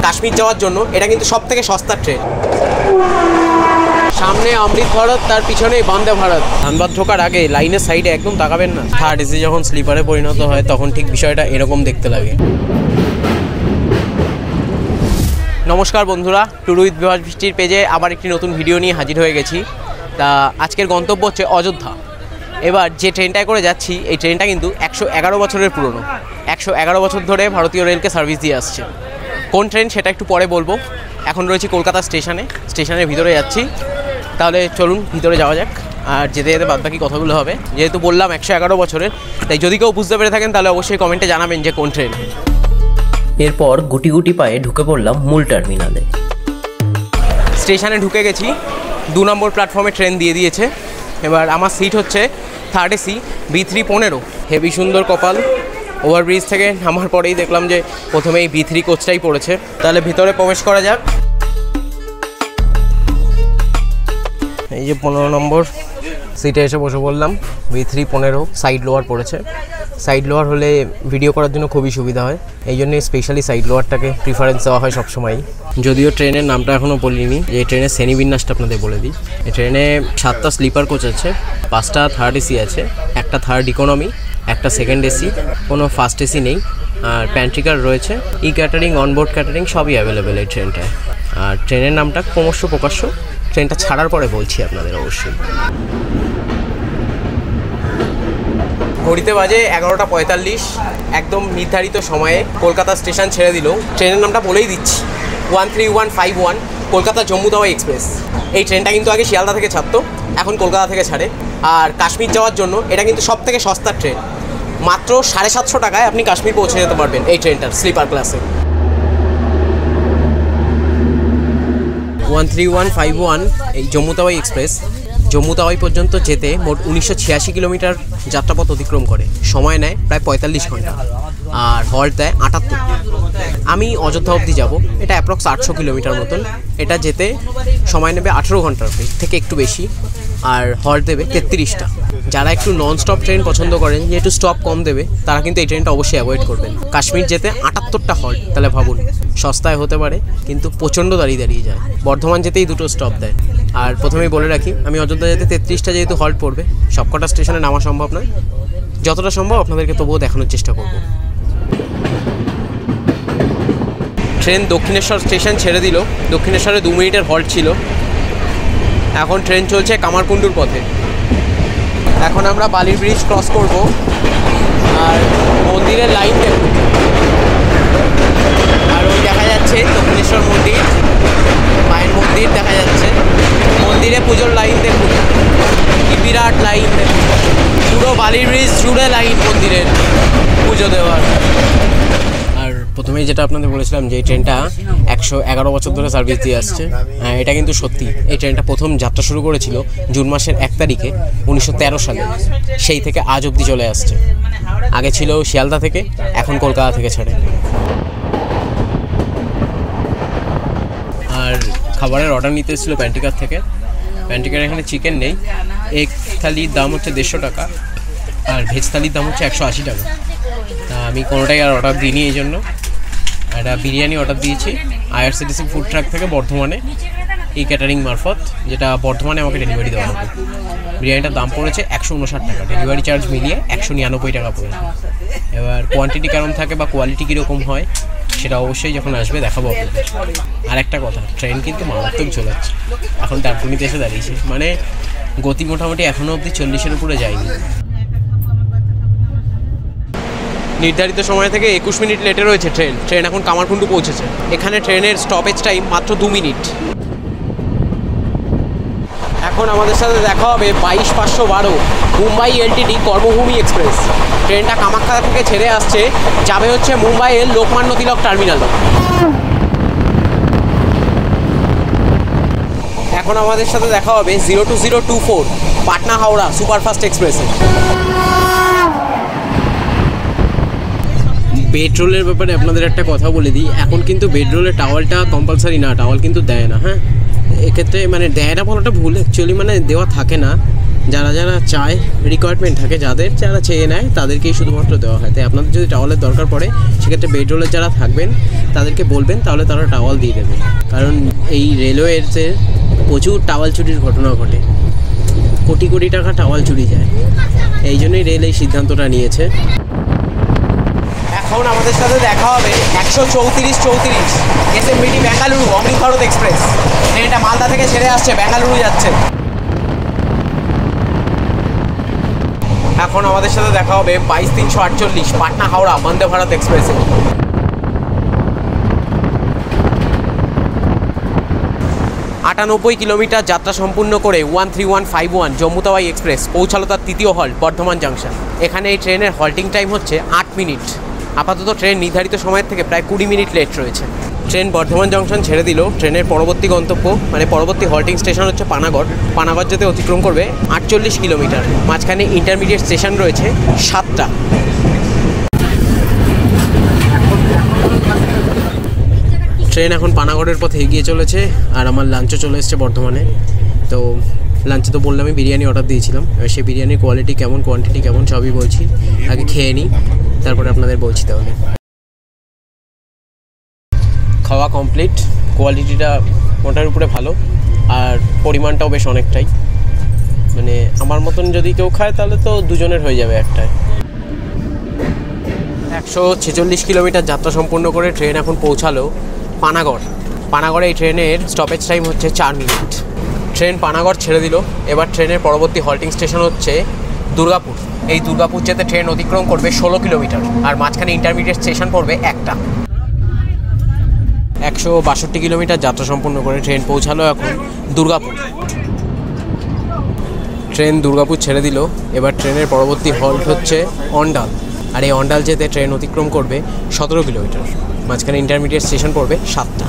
কাশ্মীর যাওয়ার জন্য এটা কিন্তু সবথেকে সস্তা ট্রেন। সামনে অমৃত ভারত, তার পিছনে বন্দে ভারত। ধানবাদ ঢোকার আগে লাইনের সাইডে একদম তাকাবেন না। থার্ড এসি যখন স্লিপারে পরিণত হয় তখন ঠিক বিষয়টা এরকম দেখতে লাগে। নমস্কার বন্ধুরা, ট্যুর উইথ বিভাস বৃষ্টির পেজে আবার একটি নতুন ভিডিও নিয়ে হাজির হয়ে গেছি। তা আজকের গন্তব্য হচ্ছে অযোধ্যা। এবার যে ট্রেনটায় করে যাচ্ছি এই ট্রেনটা কিন্তু 111 বছরের পুরনো। 111 বছর ধরে ভারতীয় রেলকে সার্ভিস দিয়ে আসছে। কোন ট্রেন সেটা একটু পরে বলবো। এখন রয়েছি কলকাতা স্টেশনের ভিতরে যাচ্ছি। তাহলে চলুন ভিতরে যাওয়া যাক, আর যেতে যেতে বাদবাকি কথাগুলো হবে। যেহেতু বললাম 111 বছরের, তাই যদি কেউ বুঝতে পেরে থাকেন তাহলে অবশ্যই কমেন্টে জানাবেন যে কোন ট্রেন। এরপর গুটি গুটি পায়ে ঢুকে পড়লাম মূল টার্মিনালে। স্টেশনে ঢুকে গেছি। 2 নম্বর প্ল্যাটফর্মে ট্রেন দিয়ে দিয়েছে। এবার আমার সিট হচ্ছে থার্ড এসি B3-15। হেভি সুন্দর কপাল। ওভারব্রিজ থেকে নামার পরেই দেখলাম যে প্রথমেই B3 কোচটাই পড়েছে। তাহলে ভিতরে প্রবেশ করা যাক। এই যে 15 নম্বর সিটে এসে বসে বললাম। B3-15 সাইড লোয়ার পড়েছে। সাইড লোয়ার হলে ভিডিও করার জন্য খুবই সুবিধা হয়, এই জন্যই স্পেশালি সাইড লোয়ারটাকে প্রিফারেন্স দেওয়া হয় সবসময়ই। যদিও ট্রেনের নামটা এখনও বলিনি, যে ট্রেনের শ্রেণীবিন্যাসটা আপনাদের বলে দিই। এই ট্রেনে 7টা স্লিপার কোচ আছে, 5টা থার্ড এসি আছে, একটা থার্ড ইকোনমি, একটা সেকেন্ড এসি, কোনো ফার্স্ট এসি নেই। আর প্যান্ট্রিকার রয়েছে, ই ক্যাটারিং, অনবোর্ড ক্যাটারিং সবই অ্যাভেলেবেল এই ট্রেনটায়। আর ট্রেনের নামটা ক্রমশ প্রকাশ্য ট্রেনটা ছাড়ার পরে বলছি আপনাদের অবশ্যই। ঘড়িতে বাজে 11টা 45। একদম নির্ধারিত সময়ে কলকাতা স্টেশন ছেড়ে দিল। ট্রেনের নামটা বলেই দিচ্ছি, 13151 কলকাতা জম্মু তাওয়াই এক্সপ্রেস। এই ট্রেনটা কিন্তু আগে শিয়ালদা থেকে ছাড়তো, এখন কলকাতা থেকে ছাড়ে। আর কাশ্মীর যাওয়ার জন্য এটা কিন্তু সবথেকে সস্তা ট্রেন। মাত্র 750 টাকায় আপনি কাশ্মীর পৌঁছে যেতে পারবেন এই ট্রেনটার স্লিপার ক্লাসে। 13151 এই জম্মু তাওয়াই এক্সপ্রেস জম্মু তাওয়াই পর্যন্ত যেতে মোট 1986 কিলোমিটার যাত্রাপথ অতিক্রম করে। সময় নেয় প্রায় 45 ঘন্টা, আর হল্ট দেয় 78টা। আমি অযোধ্যা অবধি যাব, এটা অ্যাপ্রক্স 800 কিলোমিটার মতন। এটা যেতে সময় নেবে 18 ঘন্টার থেকে একটু বেশি, আর হল্ট দেবে 33টা। যারা একটু নন স্টপ ট্রেন পছন্দ করেন, যে একটু স্টপ কম দেবে, তারা কিন্তু এই ট্রেনটা অবশ্যই অ্যাভয়েড করবেন। কাশ্মীর যেতে 78টা হল্ট, তাহলে ভাবুন। সস্তায় হতে পারে কিন্তু প্রচণ্ড দাঁড়িয়ে যেতে। বর্ধমান যেতেই 2টো স্টপ দেয়। আর প্রথমেই বলে রাখি, আমি অযোধ্যা যেতে 33টা যেহেতু হল্ট পড়বে, সবকটা স্টেশনে নামা সম্ভব নয়। যতটা সম্ভব আপনাদেরকে তবুও দেখানোর চেষ্টা করব। ট্রেন দক্ষিণেশ্বর স্টেশন ছেড়ে দিল। দক্ষিণেশ্বরে 2 মিনিটের হল্ট ছিল। এখন ট্রেন চলছে কামারকুণ্ডুর পথে। এখন আমরা বালির ব্রিজ ক্রস করব। আর মন্দিরের লাইন দেখুন, আর ওই দেখা যাচ্ছে দক্ষিণেশ্বর মন্দির, মায়ের মন্দির দেখা যাচ্ছে। মন্দিরে পুজোর লাইন দেখুন, কি বিরাট লাইন দেখুন। পুরো বালির ব্রিজ জুড়ে লাইন মন্দিরের পুজো দেওয়ার। আর প্রথমেই যেটা আপনাদের বলেছিলাম যে এই ট্রেনটা 111 বছর ধরে সার্ভিস দিয়ে আসছে। এটা কিন্তু সত্যি। এই ট্রেনটা প্রথম যাত্রা শুরু করেছিল জুন মাসের 1 তারিখে 1913 সালে। সেই থেকে আজ অবধি চলে আসছে। আগে ছিল শিয়ালদা থেকে, এখন কলকাতা থেকে ছাড়ে। আর খাবারের অর্ডার নিতে এসেছিলো প্যান্টিকার থেকে। প্যান্টিকার এখানে চিকেন নেই। এগ থালির দাম হচ্ছে 150 টাকা, আর ভেজ থালির দাম হচ্ছে 180 টাকা। তা আমি কোনোটাই আর অর্ডার দিইনি, এই জন্য একটা বিরিয়ানি অর্ডার দিয়েছি IRCTC ফুড ট্রাক থেকে বর্ধমানে, এই ক্যাটারিং মারফত, যেটা বর্ধমানে আমাকে ডেলিভারি দেওয়া হবে। বিরিয়ানিটার দাম পড়েছে 159 টাকা, ডেলিভারি চার্জ মিলিয়ে 199 টাকা পড়েছে। এবার কোয়ান্টিটি কেমন থাকে বা কোয়ালিটি কীরকম হয় সেটা অবশ্যই যখন আসবে দেখাবো আপনাদের। আর একটা কথা, ট্রেন কিন্তু মারাত্মক চলাচ্ছে। এখন দার্পুনিতে এসে দাঁড়িয়েছে, মানে গতি মোটামুটি এখনও অবধি 40-এর উপরে যায়নি। নির্ধারিত সময় থেকে 21 মিনিট লেটে রয়েছে ট্রেন এখন কামারকুণ্ডু পৌঁছেছে। এখানে ট্রেনের স্টপেজ টাইম মাত্র 2 মিনিট। এখন আমাদের সাথে দেখা হবে 22512 মুম্বাই LTT কর্মভূমি এক্সপ্রেস। ট্রেনটা কামাখ্যা থেকে ছেড়ে আসছে, যাবে হচ্ছে মুম্বাইয়ের লোকমান্য তিলক টার্মিনালে। এখন আমাদের সাথে দেখা হবে 02024 পাটনা হাওড়া সুপারফাস্ট এক্সপ্রেসে। পেট্রোলের ব্যাপারে আপনাদের একটা কথা বলে দিই, এখন কিন্তু পেট্রোলের টাওয়ালটা কম্পালসারি না, টাওয়াল কিন্তু দেয় না। হ্যাঁ, এক্ষেত্রে মানে দেয় না বলাটা ভুল, অ্যাকচুয়ালি মানে দেওয়া থাকে না। যারা যারা চায়, রিকোয়ারমেন্ট থাকে যাদের, যারা চেয়ে নেয় তাদেরকেই শুধুমাত্র দেওয়া হয়। তাই আপনাদের যদি টাওয়ালের দরকার পড়ে সেক্ষেত্রে বেডরোলের যারা থাকবেন তাদেরকে বলবেন, তাহলে তারা টাওয়াল দিয়ে দেবে। কারণ এই রেলওয়েতে প্রচুর টাওয়াল চুরির ঘটনা ঘটে, কোটি কোটি টাকা টাওয়াল চুরি যায়, এই জন্যই রেল এই সিদ্ধান্তটা নিয়েছে। এখন আমাদের সাথে দেখা হবে 134 এসএমবিটি বেঙ্গালুরু অমৃত ভারত এক্সপ্রেস। ট্রেনটা মালদা থেকে ছেড়ে আসছে, বেঙ্গালুরু যাচ্ছে। এখন আমাদের সাথে দেখা হবে 22348 পাটনা হাওড়া বন্দে ভারত এক্সপ্রেসে। 98 কিলোমিটার যাত্রা সম্পূর্ণ করে 13151 জম্মু তাওয়াই এক্সপ্রেস পৌঁছালো তার তৃতীয় হল্ট বর্ধমান জাংশন। এখানে এই ট্রেনের হল্টিং টাইম হচ্ছে 8 মিনিট। আপাতত ট্রেন নির্ধারিত সময়ের থেকে প্রায় 20 মিনিট লেট রয়েছে। ট্রেন বর্ধমান জংশন ছেড়ে দিল। ট্রেনের পরবর্তী গন্তব্য মানে পরবর্তী হল্টিং স্টেশন হচ্ছে পানাগড়। পানাগড় যেতে অতিক্রম করবে 48 কিলোমিটার। মাঝখানে ইন্টারমিডিয়েট স্টেশন রয়েছে 7টা। ট্রেন এখন পানাগড়ের পথে এগিয়ে চলেছে, আর আমার লাঞ্চও চলে এসছে বর্ধমানে। তো লাঞ্চে তো বললামই বিরিয়ানি অর্ডার দিয়েছিলাম, এবার সেই বিরিয়ানির কোয়ালিটি কেমন, কোয়ান্টিটি কেমন সবই বলছি। আগে খেয়ে নিই, তারপরে আপনাদের বলছি। তাহলে খাওয়া কমপ্লিট, কোয়ালিটিটা মোটার উপরে ভালো, আর পরিমাণটাও বেশ অনেকটাই। মানে আমার মতন যদি কেউ খায় তাহলে তো দুজনের হয়ে যাবে একটায়। 146 কিলোমিটার যাত্রা সম্পূর্ণ করে ট্রেন এখন পৌঁছালো পানাগড়। পানাগড়ে এই ট্রেনের স্টপেজ টাইম হচ্ছে 4 মিনিট। ট্রেন পানাগড় ছেড়ে দিল। এবার ট্রেনের পরবর্তী হল্টিং স্টেশন হচ্ছে দুর্গাপুর। এই দুর্গাপুর যেতে ট্রেন অতিক্রম করবে 16 কিলোমিটার, আর মাঝখানে ইন্টারমিডিয়েট স্টেশন পড়বে একটা। 162 কিলোমিটার যাত্রা সম্পূর্ণ করে ট্রেন পৌঁছালো এখন দুর্গাপুর। ট্রেন দুর্গাপুর ছেড়ে দিল। এবার ট্রেনের পরবর্তী হল্ট হচ্ছে অন্ডাল, আর এই অন্ডাল যেতে ট্রেন অতিক্রম করবে 17 কিলোমিটার। মাঝখানে ইন্টারমিডিয়েট স্টেশন পড়বে 7টা।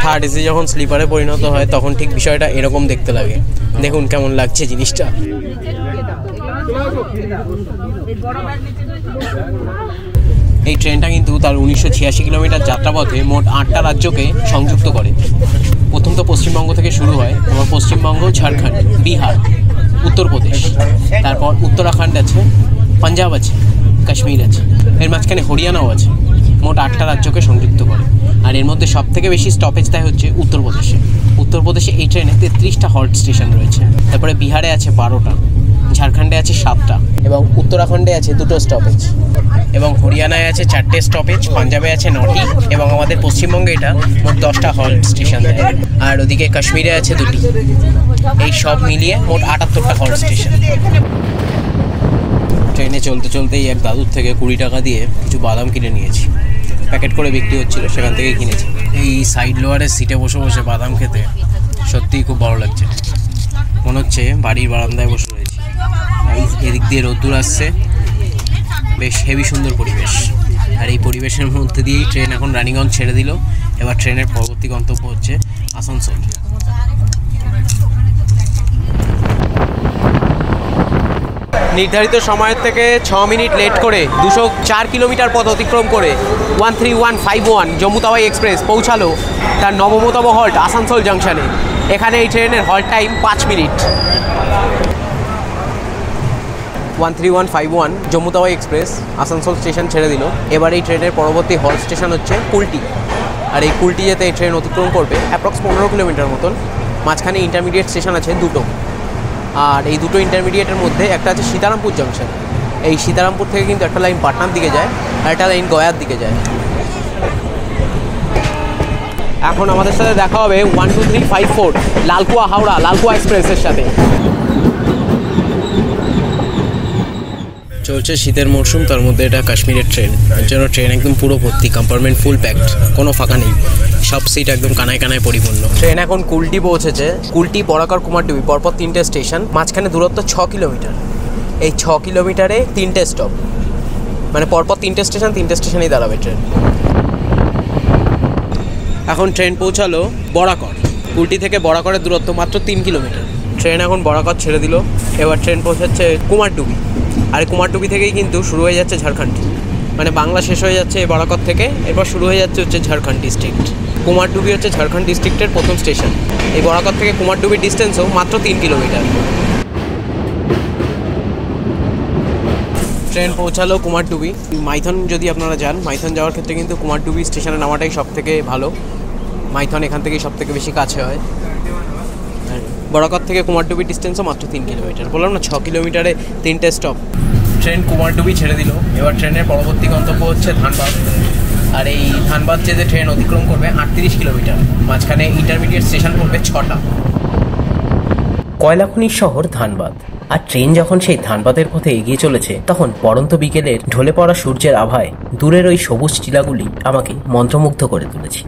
থার্ড এসি যখন স্লিপারে পরিণত হয় তখন ঠিক বিষয়টা এরকম দেখতে লাগে। দেখুন কেমন লাগছে জিনিসটা। এই ট্রেনটা কিন্তু তার 1986 কিলোমিটার যাত্রাপথে মোট 8টা রাজ্যকে সংযুক্ত করে। প্রথম তো পশ্চিমবঙ্গ থেকে শুরু হয়, এবং পশ্চিমবঙ্গ, ঝাড়খণ্ড, বিহার, উত্তরপ্রদেশ, তারপর উত্তরাখণ্ড আছে, পাঞ্জাব আছে, কাশ্মীর আছে, এর মাঝখানে হরিয়ানাও আছে। মোট 8টা রাজ্যকে সংযুক্ত করে। আর এর মধ্যে সবথেকে বেশি স্টপেজ দেয় হচ্ছে উত্তরপ্রদেশে। উত্তরপ্রদেশে এই ট্রেনে 33টা হল্ট স্টেশন রয়েছে। তারপরে বিহারে আছে 12টা, ঝাড়খণ্ডে আছে 7টা, এবং উত্তরাখণ্ডে আছে 2টো স্টপেজ, এবং হরিয়ানায় আছে 4টে স্টপেজ, পাঞ্জাবে আছে 9টি, এবং আমাদের পশ্চিমবঙ্গে এটা মোট 10টা হল্ট স্টেশন দেয়। আর ওদিকে কাশ্মীরে আছে 2টি। এই সব মিলিয়ে মোট 78টা হল্ট স্টেশন। ট্রেনে চলতে চলতেই এক দাদুর থেকে 20 টাকা দিয়ে কিছু বাদাম কিনে নিয়েছি। প্যাকেট করে বিক্রি হচ্ছিল, সেখান থেকেই কিনেছি। এই সাইড লোয়ারের সিটে বসে বসে বাদাম খেতে সত্যিই খুব ভালো লাগছে। মনে হচ্ছে বাড়ির বারান্দায় বসে রয়েছি। এদিক দিয়ে রোদ্দুর আসছে, বেশ হেভি সুন্দর পরিবেশ। আর এই পরিবেশের মধ্যে দিয়েই ট্রেন এখন রানীগঞ্জ ছেড়ে দিল। এবার ট্রেনের পরবর্তী গন্তব্য হচ্ছে আসানসোল। নির্ধারিত সময়ের থেকে 6 মিনিট লেট করে 204 কিলোমিটার পথ অতিক্রম করে 13151 জম্মু তাওয়াই এক্সপ্রেস পৌঁছালো তার 9তম হল্ট আসানসোল জাংশনে। এখানে এই ট্রেনের halt time 5 minute. 13151 Jammu Tawi express Asansol station ছেড়ে দিল। এবার এই ট্রেনের পরবর্তী হল্ট স্টেশন হচ্ছে কুলটি। আর এই কুলটি যেতে এই ট্রেন অতিক্রম করবে অ্যাপ্রক্স 15 কিলোমিটার মতন। মাঝখানে ইন্টারমিডিয়েট স্টেশন আছে 2টো, আর এই 2টো ইন্টারমিডিয়েটের মধ্যে একটা আছে সীতারামপুর জাংশন। এই সীতারামপুর থেকে কিন্তু একটা লাইন পাটনার দিকে যায়, আর একটা লাইন গয়ার দিকে যায়। এখন আমাদের সাথে দেখা হবে 12354 লালকুয়া হাওড়া লালকুয়া এক্সপ্রেসের সাথে। চলছে শীতের মরশুম, তার মধ্যে এটা কাশ্মীরের ট্রেন। এর জন্য ট্রেন একদম পুরো ভর্তি, কম্পার্টমেন্ট ফুল প্যাকড, কোনো ফাঁকা নেই, সব সিট একদম কানায় কানায় পরিপূর্ণ। ট্রেন এখন কুলটি পৌঁছেছে। কুলটি, বরাকর, কুমারডুবি পরপর 3টে স্টেশন, মাঝখানে দূরত্ব 6 কিলোমিটার। এই 6 কিলোমিটারে 3টে স্টপ, মানে পরপর 3টে স্টেশন, 3টে স্টেশনেই দাঁড়াবে ট্রেন। এখন ট্রেন পৌঁছালো বরাকর। কুলটি থেকে বরাকরের দূরত্ব মাত্র 3 কিলোমিটার। ট্রেন এখন বরাকর ছেড়ে দিল। এবার ট্রেন পৌঁছাচ্ছে কুমারডুবি। আর কুমারডুবি থেকেই কিন্তু শুরু হয়ে যাচ্ছে ঝাড়খণ্ড। মানে বাংলা শেষ হয়ে যাচ্ছে এই বরাকর থেকে, এরপর শুরু হয়ে যাচ্ছে হচ্ছে ঝাড়খণ্ড ডিস্ট্রিক্ট। কুমারডুবি হচ্ছে ঝাড়খণ্ড ডিস্ট্রিক্টের প্রথম স্টেশন। এই বরাকর থেকে কুমারডুবির ডিস্টেন্সও মাত্র 3 কিলোমিটার। ট্রেন পৌঁছালো কুমারডুবি। মাইথন যদি আপনারা যান, মাইথন যাওয়ার ক্ষেত্রে কিন্তু কুমারডুবি স্টেশনে নামাটাই সব থেকে ভালো। মাইথন এখান থেকেই সব থেকে বেশি কাছে হয়। বরাকর থেকে কুমারডুবির ডিস্টেন্সও মাত্র 3 কিলোমিটার। বললাম না 6 কিলোমিটারে 3টে স্টপ। ট্রেন কুমারডুবি ছেড়ে দিল। এবার ট্রেনের পরবর্তী গন্তব্য হচ্ছে ধানবাদ। আর এই ধানবাদ যেতে ট্রেন অতিক্রম করবে 38 কিলোমিটার। মাঝখানে ইন্টারমিডিয়েট স্টেশন পড়বে 6টা। কয়লাখনির শহর ধানবাদ। আর ট্রেন যখন সেই ধানবাদের পথে এগিয়ে চলেছে, তখন পড়ন্ত বিকেলের ঢলে পড়া সূর্যের আভায় দূরের ওই সবুজ টিলাগুলি আমাকে মন্ত্রমুগ্ধ করে তুলেছে।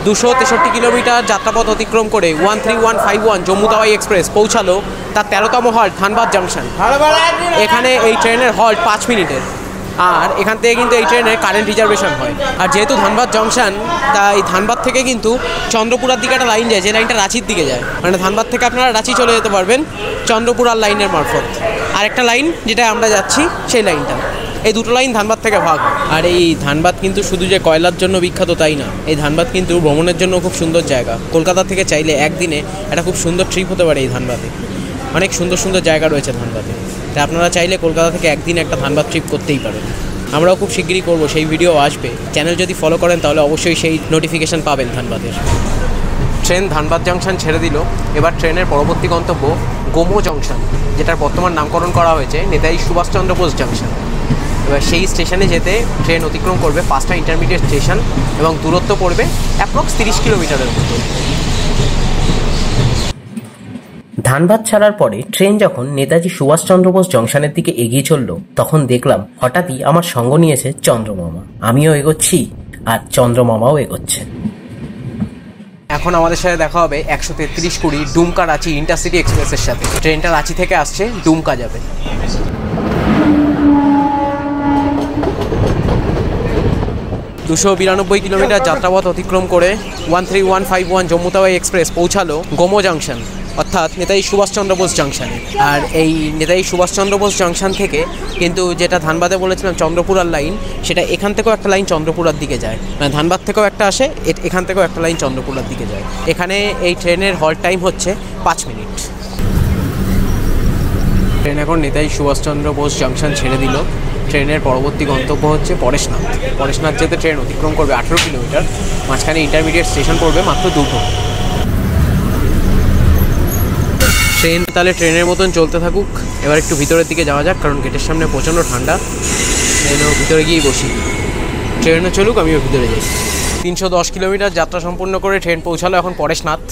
263 কিলোমিটার যাত্রাপথ অতিক্রম করে 13151 জম্মু তাওয়াই এক্সপ্রেস পৌঁছালো তার 13তম হল্ট ধানবাদ জাংশন। এখানে এই ট্রেনের হল্ট 5 মিনিটের। আর এখান থেকে কিন্তু এই ট্রেনের কারেন্ট রিজার্ভেশন হয়। আর যেহেতু ধানবাদ জংশন, তাই ধানবাদ থেকে কিন্তু চন্দ্রপুরার দিকে একটা লাইন যায়, যে লাইনটা রাঁচির দিকে যায়। মানে ধানবাদ থেকে আপনারা রাঁচি চলে যেতে পারবেন চন্দ্রপুরার লাইনের মারফত। আর একটা লাইন যেটা আমরা যাচ্ছি সেই লাইনটা, এই দুটো লাইন ধানবাদ থেকে ভাগ। আর এই ধানবাদ কিন্তু শুধু যে কয়লার জন্য বিখ্যাত তাই না, এই ধানবাদ কিন্তু ভ্রমণের জন্য খুব সুন্দর জায়গা। কলকাতা থেকে চাইলে একদিনে একটা খুব সুন্দর ট্রিপ হতে পারে এই ধানবাদে। অনেক সুন্দর সুন্দর জায়গা রয়েছে ধানবাদে, তাই আপনারা চাইলে কলকাতা থেকে একদিন একটা ধানবাদ ট্রিপ করতেই পারেন। আমরাও খুব শিগগিরই করবো, সেই ভিডিও আসবে। চ্যানেল যদি ফলো করেন তাহলে অবশ্যই সেই নোটিফিকেশান পাবেন ধানবাদের। ট্রেন ধানবাদ জংশন ছেড়ে দিল। এবার ট্রেনের পরবর্তী গন্তব্য গোমো জংশন, যেটার বর্তমান নামকরণ করা হয়েছে নেতাজি সুভাষচন্দ্র বোস জংশন। এবার সেই স্টেশনে যেতে ট্রেন অতিক্রম করবে 5টা ইন্টারমিডিয়েট স্টেশন এবং দূরত্ব পড়বে অ্যাপ্রক্স 30 কিলোমিটারের মতো। ধানবাদ ছাড়ার পরে ট্রেন যখন নেতাজি সুভাষচন্দ্র বোস জংশনের দিকে এগিয়ে চলল, তখন দেখলাম হঠাৎই আমার সঙ্গ নিয়েছে চন্দ্রমামা। আমিও এগোচ্ছি আর চন্দ্রমামাও এগোচ্ছে। এখন আমাদের সাথে দেখা হবে 133-20 ডুমকা রাঁচি ইন্টারসিটি এক্সপ্রেসের সাথে। ট্রেনটা রাঁচি থেকে আসছে, ডুমকা যাবে। 292 কিলোমিটার যাত্রাপথ অতিক্রম করে 13151 জম্মু তাওয়াই এক্সপ্রেস পৌঁছালো গোমো জাংশন, অর্থাৎ নেতাজি সুভাষচন্দ্র বোস জাংশনে। আর এই নেতাজি সুভাষচন্দ্র বোস জাংশন থেকে কিন্তু যেটা ধানবাদে বলেছিলাম চন্দ্রপুরার লাইন, সেটা এখান থেকেও একটা লাইন চন্দ্রপুরার দিকে যায়। মানে ধানবাদ থেকেও একটা আসে, এখান থেকেও একটা লাইন চন্দ্রপুরার দিকে যায়। এখানে এই ট্রেনের হল্ট টাইম হচ্ছে 5 মিনিট। ট্রেন এখন নেতাজি সুভাষচন্দ্র বোস জাংশন ছেড়ে দিল। ট্রেনের পরবর্তী গন্তব্য হচ্ছে পরেশনাথ। পরেশনাথ যেতে ট্রেন অতিক্রম করবে 18 কিলোমিটার। মাঝখানে ইন্টারমিডিয়েট স্টেশন পড়বে মাত্র 2টো। ট্রেন তাহলে ট্রেনের মতন চলতে থাকুক। এবার একটু ভিতরের দিকে যাওয়া যাক, কারণ গেটের সামনে প্রচণ্ড ঠান্ডা। ট্রেনও ভিতরে গিয়েই বসি। ট্রেনও চলুক, আমিও ভিতরে যাই। 310 কিলোমিটার যাত্রা সম্পূর্ণ করে ট্রেন পৌঁছালো এখন পরেশনাথ।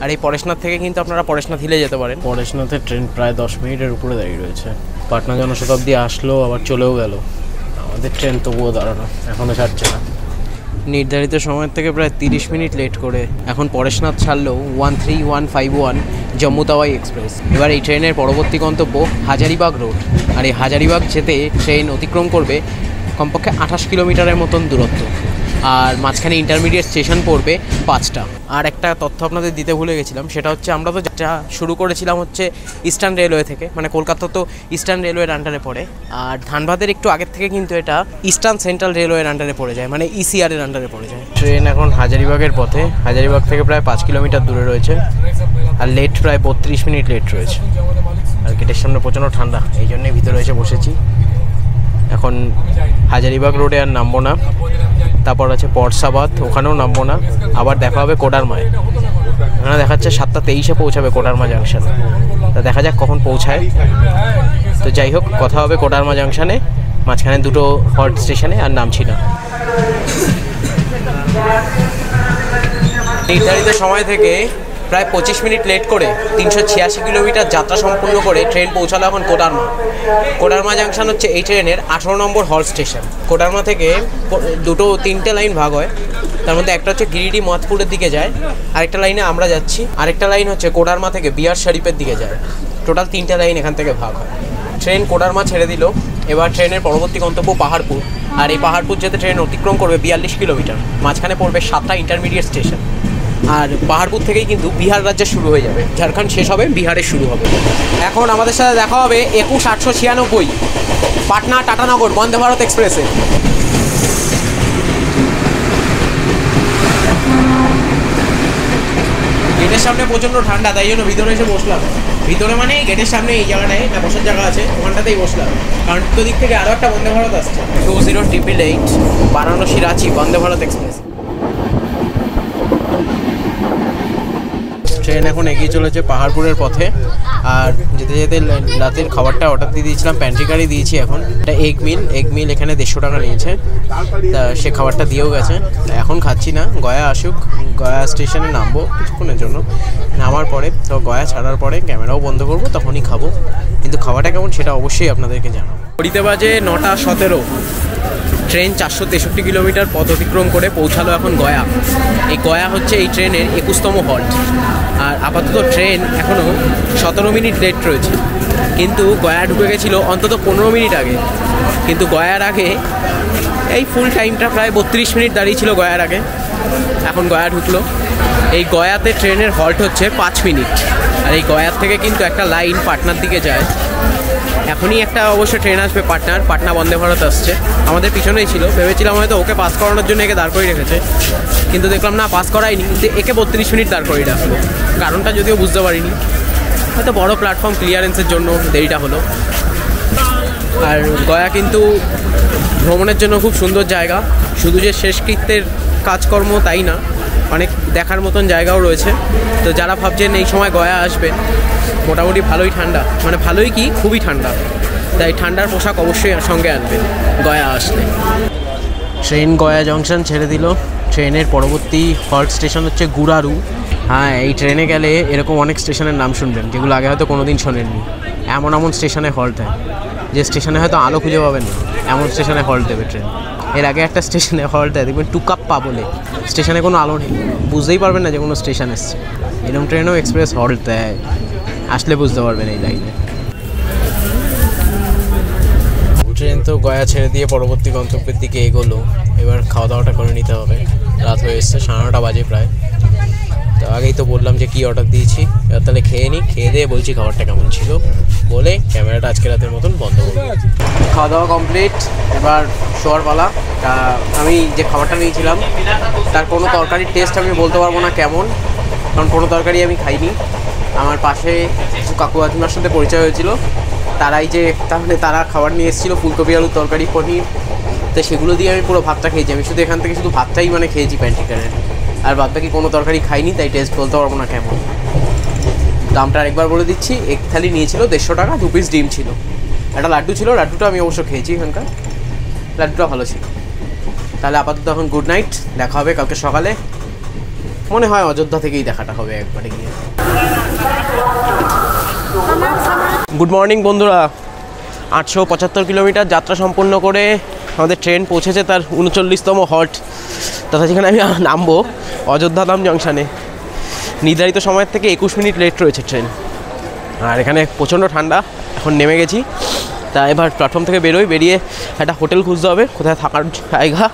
আর এই পরেশনাথ থেকে কিন্তু আপনারা পরেশনাথ হিলে যেতে পারেন। পরেশনাথের ট্রেন প্রায় 10 মিনিটের উপরে দাঁড়িয়ে রয়েছে। পাটনা জনশতাব্দী আসলো, আবার চলেও গেল। আমাদের ট্রেন তবুও দাঁড়ানো, এখনও ছাড়ছে না। নির্ধারিত সময়ের থেকে প্রায় 30 মিনিট লেট করে এখন পরেশনাথ ছাড়লো 13151 জম্মু তাওয়াই এক্সপ্রেস। এবার এই ট্রেনের পরবর্তী গন্তব্য হাজারিবাগ রোড। আর এই হাজারিবাগ যেতে ট্রেন অতিক্রম করবে কমপক্ষে 28 কিলোমিটারের মতন দূরত্ব। আর মাঝখানে ইন্টারমিডিয়েট স্টেশন পড়বে 5টা। আর একটা তথ্য আপনাদের দিতে ভুলে গেছিলাম, সেটা হচ্ছে আমরা তো যা শুরু করেছিলাম হচ্ছে ইস্টার্ন রেলওয়ে থেকে, মানে কলকাতা তো ইস্টার্ন রেলওয়ের আন্ডারে পড়ে। আর ধানবাদের একটু আগের থেকে কিন্তু এটা ইস্টার্ন সেন্ট্রাল রেলওয়ের আন্ডারে পড়ে যায়, মানে ECR এর আন্ডারে পড়ে যায়। ট্রেন এখন হাজারিবাগের পথে। হাজারিবাগ থেকে প্রায় 5 কিলোমিটার দূরে রয়েছে। আর লেট প্রায় 32 মিনিট লেট রয়েছে। আর গেটের সামনে প্রচণ্ড ঠান্ডা, এই জন্যই ভিতরে এসে বসেছি। এখন হাজারিবাগ রোডে আর নামবো না, তারপর আছে পরশাবাদ, ওখানেও নামবো না। আবার দেখা হবে কোডারমায়। এখানে দেখাচ্ছে 7:23 পৌঁছাবে কোডারমা জাংশন। তা দেখা যাক কখন পৌঁছায়। তো যাই হোক, কথা হবে কোডারমা জাংশনে, মাঝখানে 2টো হল্ট স্টেশনে। আর নামছি না। নির্ধারিত সময় থেকে প্রায় 25 মিনিট লেট করে 386 কিলোমিটার যাত্রা সম্পূর্ণ করে ট্রেন পৌঁছালো এখন কোডারমা। কোডারমা জাংশন হচ্ছে এই ট্রেনের 18 নম্বর হল্ট স্টেশন। কোডারমা থেকে 3টে লাইন ভাগ হয়, তার মধ্যে একটা হচ্ছে গিরিডি মথপুরের দিকে যায়, আরেকটা লাইনে আমরা যাচ্ছি, আরেকটা লাইন হচ্ছে কোডারমা থেকে বিহার শরীফের দিকে যায়। টোটাল 3টে লাইন এখান থেকে ভাগ হয়। ট্রেন কোডারমা ছেড়ে দিল। এবার ট্রেনের পরবর্তী গন্তব্য পাহাড়পুর। আর এই পাহাড়পুর যেতে ট্রেন অতিক্রম করবে 42 কিলোমিটার। মাঝখানে পড়বে 7টা ইন্টারমিডিয়েট স্টেশন। আর পাহাড়পুর থেকেই কিন্তু বিহার রাজ্যে শুরু হয়ে যাবে, ঝাড়খণ্ড শেষ হবে, বিহারে শুরু হবে। এখন আমাদের সাথে দেখা হবে 21896 পাটনা টাটানগর বন্দে ভারত এক্সপ্রেসে। গেটের সামনে প্রচণ্ড ঠান্ডা, তাই জন্য ভিতরে এসে বসলাম। ভিতরে মানে গেটের সামনে এই জায়গাটায় একটা বসার জায়গা আছে, ওখানটাতেই বসলাম, কারণ দুটো দিক থেকে আরও একটা বন্দে ভারত আসছে। 20888 বারাণসী রাঁচি বন্দে ভারত এক্সপ্রেস ট্রেন এখন এগিয়ে চলেছে পাহাড়পুরের পথে। আর যেতে যেতে রাতের খাবারটা অর্ডার দিয়ে দিয়েছিলাম, প্যান্ট্রি কারি দিয়েছি। এখন এটা এগ মিল এখানে 150 টাকা নিয়েছে, তা সে খাবারটা দিয়েও গেছে। এখন খাচ্ছি না, গয়া আসুক, গয়া স্টেশনে নামবো কিছুক্ষণের জন্য। নামার পরে তো গয়া ছাড়ার পরে ক্যামেরাও বন্ধ করবো, তখনই খাবো। কিন্তু খাওয়াটা কেমন সেটা অবশ্যই আপনাদেরকে জানাবো। ঘড়িতে বাজে 9:17। ট্রেন 463 কিলোমিটার পথ অতিক্রম করে পৌঁছালো এখন গয়া। এই গয়া হচ্ছে এই ট্রেনের 21তম হল্ট। আর আপাতত ট্রেন এখনও 17 মিনিট লেট রয়েছে, কিন্তু গয়া ঢুকে গেছিলো অন্তত 15 মিনিট আগে। কিন্তু গয়ার আগে এই ফুল টাইমটা প্রায় 32 মিনিট দাঁড়িয়েছিল গয়ার আগে। এখন গয়া ঢুকলো। এই গয়াতে ট্রেনের হল্ট হচ্ছে 5 মিনিট। আর এই গয়ার থেকে কিন্তু একটা লাইন পাটনার দিকে যায়। এখনই একটা অবশ্য ট্রেন আসবে পাটনা বন্দে ভারত আসছে, আমাদের পিছনেই ছিল। ভেবেছিলাম হয়তো ওকে পাস করানোর জন্য একে দাঁড় করিয়ে রেখেছে, কিন্তু দেখলাম না, পাস করায়নি, কিন্তু একে 32 মিনিট দাঁড় করিয়ে রাখলো। কারণটা যদিও বুঝতে পারিনি, হয়তো বড় প্ল্যাটফর্ম ক্লিয়ারেন্সের জন্য দেরিটা হলো। আর গয়া কিন্তু ভ্রমণের জন্য খুব সুন্দর জায়গা। শুধু যে শেষকৃত্যের কাজকর্ম তাই না, অনেক দেখার মতন জায়গাও রয়েছে। তো যারা ভাবছেন এই সময় গয়া আসবেন, মোটামুটি ভালোই ঠান্ডা, মানে ভালোই কি খুবই ঠান্ডা, তাই ঠান্ডার পোশাক অবশ্যই সঙ্গে আনবেন গয়া আসলে। ট্রেন গয়া জংশন ছেড়ে দিল। ট্রেনের পরবর্তী হল্ট স্টেশন হচ্ছে গুরারু। হ্যাঁ, এই ট্রেনে গেলে এরকম অনেক স্টেশনের নাম শুনবেন যেগুলো আগে হয়তো কোনো দিন শোনেননি। এমন স্টেশনে হল্ট হয় যে স্টেশনে হয়তো আলো খুঁজে পাবেন না, এমন স্টেশনে হল্ট দেবে ট্রেন। এর আগে একটা স্টেশনে হল্ট দেয়, দেখবেন টুকাপ্পা বলে, স্টেশনে কোনো আলো নেই, বুঝতেই পারবেন না যে কোনো স্টেশন এসছে। এরকম ট্রেনেও এক্সপ্রেস হল্ট দেয়, আসলে বুঝতে পারবেন এই লাইনে। ট্রেন তো গয়া ছেড়ে দিয়ে পরবর্তী গন্তব্যের দিকে এগোলো। এবার খাওয়া দাওয়াটা করে নিতে হবে, রাত হয়ে এসছে, 9:30 বাজে প্রায়। তো আগেই তো বললাম যে কী অর্ডার দিয়েছি, এবার তাহলে খেয়ে নিই, খেয়ে দিয়ে বলছি খাবারটা কেমন ছিল বলে ক্যামেরাটা আজকে রাতের মতন বন্ধ করবো। খাওয়া দাওয়া কমপ্লিট, এবার শোয়ার পালা। তা আমি যে খাবারটা নিয়েছিলাম তার কোনো তরকারির টেস্ট আমি বলতে পারবো না কেমন, কারণ কোনো তরকারি আমি খাইনি। আমার পাশে কিছু কাকু কাকিমার সাথে পরিচয় হয়েছিল, তারাই যে তাহলে তারা খাবার নিয়ে এসেছিলো, ফুলকপি আলুর তরকারি, পনির। তো সেগুলো দিয়ে আমি পুরো ভাতটা খেয়েছি। আমি শুধু এখান থেকে শুধু ভাতটাই মানে খেয়েছি প্যান্ট্রিকারে, আর বাদ বাকি কোনো তরকারি খাইনি, তাই টেস্ট বলতে পারবো না কেমন। দামটা আরেকবার বলে দিচ্ছি, এক থালি নিয়েছিল 150 টাকা, 2 পিস ডিম ছিল, একটা লাড্ডু ছিল, লাড্ডুটা আমি অবশ্য খেয়েছি, এখানকার লাড্ডুটা ভালো ছিল। তাহলে আপাতত এখন গুড নাইট, দেখা হবে কালকে সকালে। মনে হয় অযোধ্যা থেকেই দেখাটা হবে একবারে গিয়ে। গুড মর্নিং বন্ধুরা, 875 কিলোমিটার যাত্রা সম্পন্ন করে আমাদের ট্রেন পৌঁছেছে তার 39তম হল্ট, তথা যেখানে আমি নামবো অযোধ্যা ধাম জংশনে। নির্ধারিত সময়ের থেকে 21 মিনিট লেট রয়েছে ট্রেন। আর এখানে প্রচণ্ড ঠান্ডা, এখন নেমে গেছি। তা এবার প্ল্যাটফর্ম থেকে বেরিয়ে একটা হোটেল খুঁজতে হবে, কোথায় থাকার জায়গা,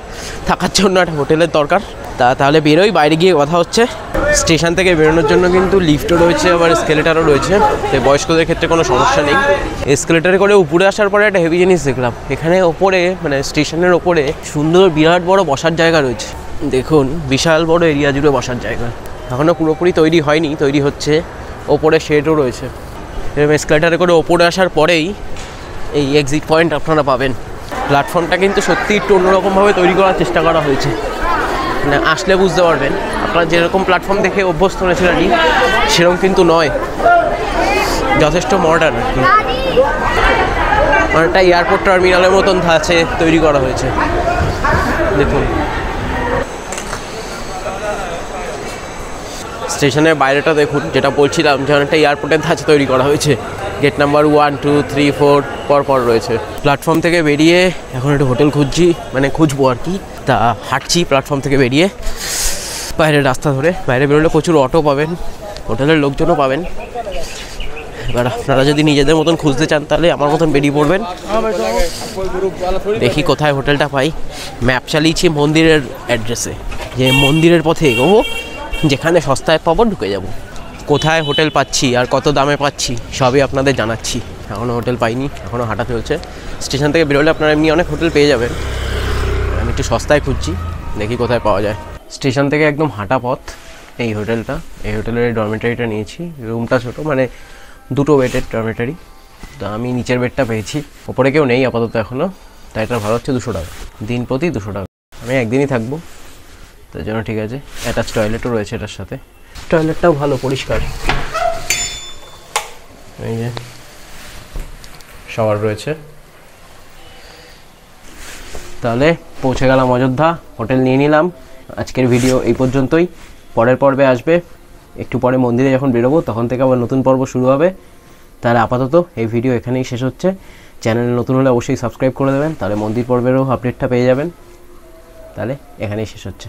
থাকার জন্য একটা হোটেলের দরকার। তাহলে বেরোই, বাইরে গিয়ে কথা হচ্ছে। স্টেশন থেকে বেরোনোর জন্য কিন্তু লিফটও রয়েছে, আবার এসকেলেটারও রয়েছে, তাই বয়স্কদের ক্ষেত্রে কোনো সমস্যা নেই। এসকেলেটারে করে উপরে আসার পরে একটা হেভি জিনিস দেখলাম, এখানে ওপরে মানে স্টেশনের ওপরে সুন্দর বিরাট বড় বসার জায়গা রয়েছে। দেখুন, বিশাল বড় এরিয়া জুড়ে বসার জায়গা, এখনও পুরোপুরি তৈরি হয়নি, তৈরি হচ্ছে। ওপরে শেডও রয়েছে। এরকম এসকেলেটারে করে ওপরে আসার পরেই এই এক্সিট পয়েন্ট আপনারা পাবেন। প্ল্যাটফর্মটা কিন্তু সত্যি একটু অন্যরকমভাবে তৈরি করার চেষ্টা করা হয়েছে, মানে আসলে বুঝতে পারবেন। আপনারা যেরকম প্ল্যাটফর্ম দেখে অভ্যস্ত হয়েছিলেন সেরকম কিন্তু নয়, যথেষ্ট মডার্ন আর কি। অনেকটা এয়ারপোর্ট টার্মিনালের মতন ধাঁচে তৈরি করা হয়েছে। দেখুন স্টেশনের বাইরেটা দেখুন, যেটা বলছিলাম যে অনেকটা এয়ারপোর্টের ধাঁচে তৈরি করা হয়েছে। গেট নাম্বার 1, 2, 3, 4 পর রয়েছে। প্ল্যাটফর্ম থেকে বেরিয়ে এখন একটু হোটেল খুঁজবো আর কি। তা হাঁটছি প্ল্যাটফর্ম থেকে বেরিয়ে বাইরের রাস্তা ধরে। বাইরে বেরোলে প্রচুর অটো পাবেন, হোটেলের লোকজনও পাবেন। এবার আপনারা যদি নিজেদের মতন খুঁজতে চান তাহলে আমার মতন বেরিয়ে পড়বেন। দেখি কোথায় হোটেলটা পাই। ম্যাপ চালিয়েছি মন্দিরের অ্যাড্রেসে, যে মন্দিরের পথে এগোবো, যেখানে সস্তায় পাবো ঢুকে যাব। কোথায় হোটেল পাচ্ছি আর কত দামে পাচ্ছি সবই আপনাদের জানাচ্ছি। এখনও হোটেল পাইনি, এখনও হাঁটা চলছে। স্টেশন থেকে বেরোলে আপনারা এমনি অনেক হোটেল পেয়ে যাবেন, আমি একটু সস্তায় খুঁজছি, দেখি কোথায় পাওয়া যায়। স্টেশন থেকে একদম হাঁটা পথ এই হোটেলটা, এই হোটেলের এই ডরমেটারিটা নিয়েছি। রুমটা ছোটো, মানে 2 বেডের ডরমেটারি। তো আমি নিচের বেডটা পেয়েছি, ওপরে কেউ নেই আপাতত এখনও, তাই এটা ভাড়া হচ্ছে 200 টাকা, দিন প্রতি 200 টাকা। আমি একদিনই থাকবো, তার জন্য ঠিক আছে। অ্যাটাচ টয়লেটও রয়েছে এটার সাথে, টয়লেটটাও ভালো পরিষ্কার। এই যে শাওয়ার রয়েছে। তাহলে পৌঁছে গেলাম অযোধ্যা, হোটেল নিয়ে নিলাম। আজকের ভিডিও এই পর্যন্তই, পরের পর্বে আসবে একটু পরে। মন্দিরে যখন বেরোবো তখন থেকে আবার নতুন পর্ব শুরু হবে। তাহলে আপাতত এই ভিডিও এখানেই শেষ হচ্ছে। চ্যানেলে নতুন হলে অবশ্যই সাবস্ক্রাইব করে দেবেন, তাহলে মন্দির পর্বেরও আপডেটটা পেয়ে যাবেন। তাহলে এখানেই শেষ হচ্ছে।